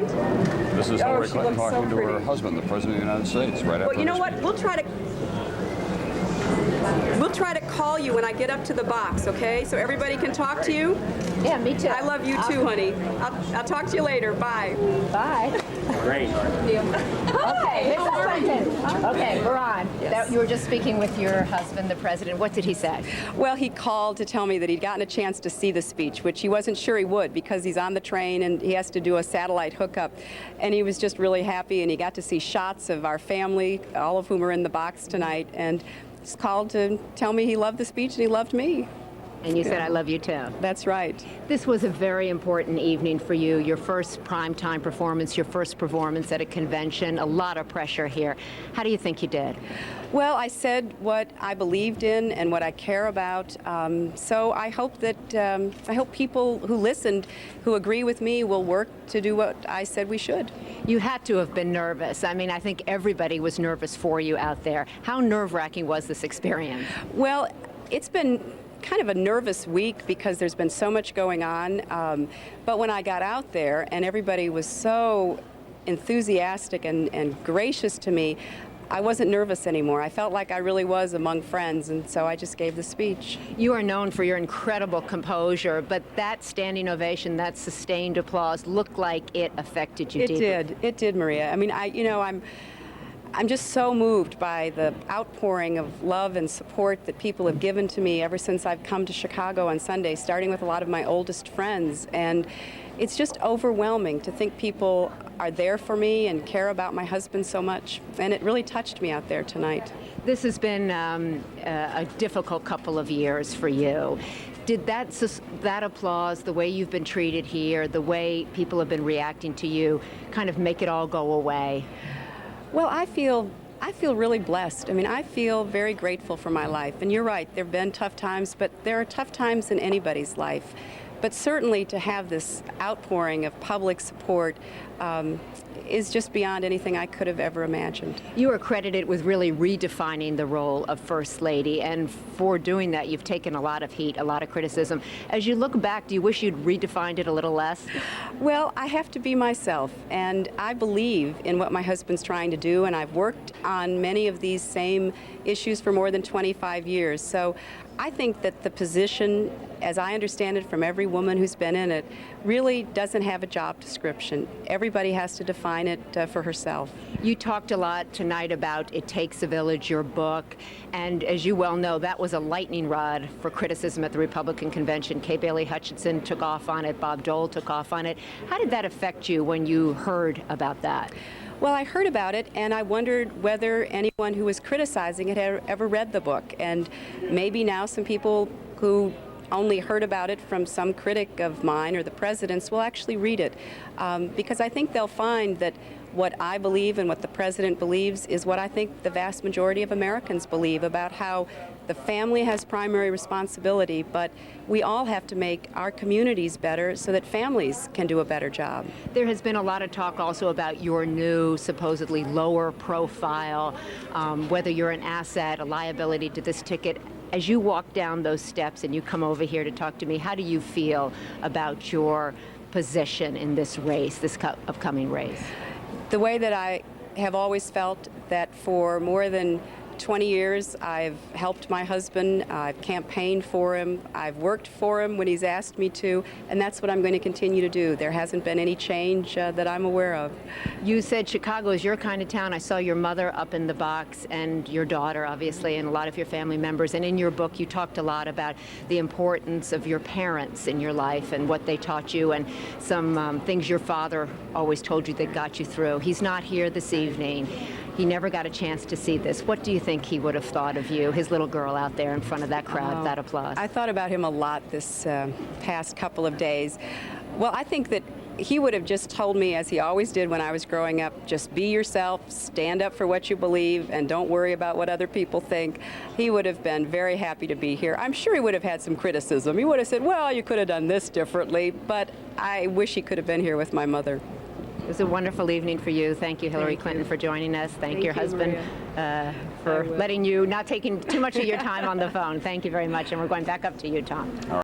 This is Hillary Clinton looks so talking to her pretty. husband, the President of the United States, right after Well, you know this what? speech. We'll try to call you when I get up to the box, okay? So everybody can talk to you. Yeah, me too. I love you too, honey. I'll talk to you later. Bye. Bye. Great. Okay, Mrs. Clinton. Okay, we're on. Yes. You were just speaking with your husband, the president. What did he say? Well, he called to tell me that he'd gotten a chance to see the speech, which he wasn't sure he would because he's on the train and he has to do a satellite hookup. And he was just really happy, and he got to see shots of our family, all of whom are in the box tonight. And he's called to tell me he loved the speech and he loved me. And you said, I love you too. That's right. This was a very important evening for you, your first primetime performance, your first performance at a convention, a lot of pressure here. How do you think you did? Well, I said what I believed in and what I care about. So I hope that I hope people who listened, who agree with me, will work to do what I said we should. You had to have been nervous. I mean, I think everybody was nervous for you out there. How nerve-wracking was this experience? Well, it's been kind of a nervous week because there's been so much going on. But when I got out there and everybody was so enthusiastic and gracious to me, I wasn't nervous anymore. I felt like I really was among friends, and so I just gave the speech. You are known for your incredible composure, but that standing ovation, that sustained applause, looked like it affected you deeply. It did, Maria. I mean, I'm just so moved by the outpouring of love and support that people have given to me ever since I've come to Chicago on Sunday, starting with a lot of my oldest friends. And it's just overwhelming to think people are there for me and care about my husband so much. And it really touched me out there tonight. This has been a difficult couple of years for you. Did that applause, the way you've been treated here, the way people have been reacting to you, kind of make it all go away? Well, I feel really blessed. I mean, I feel very grateful for my life. And you're right, there have been tough times, but there are tough times in anybody's life. But certainly to have this outpouring of public support is just beyond anything I could have ever imagined. You are credited with really redefining the role of First Lady, and for doing that, you've taken a lot of heat, a lot of criticism. As you look back, do you wish you'd redefined it a little less? Well, I have to be myself, and I believe in what my husband's trying to do, and I've worked on many of these same issues for more than 25 years. So I think that the position, as I understand it from every woman who's been in it, really doesn't have a job description. Everybody has to define it for herself. You talked a lot tonight about It Takes a Village, your book, and as you well know, that was a lightning rod for criticism at the Republican convention. Kay Bailey Hutchinson took off on it, Bob Dole took off on it. How did that affect you when you heard about that? Well, I heard about it, and I wondered whether anyone who was criticizing it had ever read the book. And maybe now some people who only heard about it from some critic of mine or the president's will actually read it. Because I think they'll find that what I believe and what the president believes is what I think the vast majority of Americans believe about how the family has primary responsibility, but we all have to make our communities better so that families can do a better job. There has been a lot of talk also about your new, supposedly lower profile, whether you're an asset, a liability to this ticket. As you walk down those steps and you come over here to talk to me, how do you feel about your position in this race, this upcoming race? The way that I have always felt, that for more than 20 years I've helped my husband, I've campaigned for him, I've worked for him when he's asked me to, and that's what I'm going to continue to do. There hasn't been any change that I'm aware of. You said Chicago is your kind of town. I saw your mother up in the box and your daughter, obviously, and a lot of your family members. And in your book, you talked a lot about the importance of your parents in your life and what they taught you and some things your father always told you that got you through. He's not here this evening. He never got a chance to see this. What do you think he would have thought of you, his little girl out there in front of that crowd, that applause? I thought about him a lot this past couple of days. Well, I think that he would have just told me, as he always did when I was growing up, just be yourself, stand up for what you believe, and don't worry about what other people think. He would have been very happy to be here. I'm sure he would have had some criticism. He would have said, well, you could have done this differently, but I wish he could have been here with my mother. It was a wonderful evening for you. Thank you, Hillary Clinton, for joining us. Thank your husband for letting you, not taking too much of your time on the phone. Thank you very much. And we're going back up to you, Tom.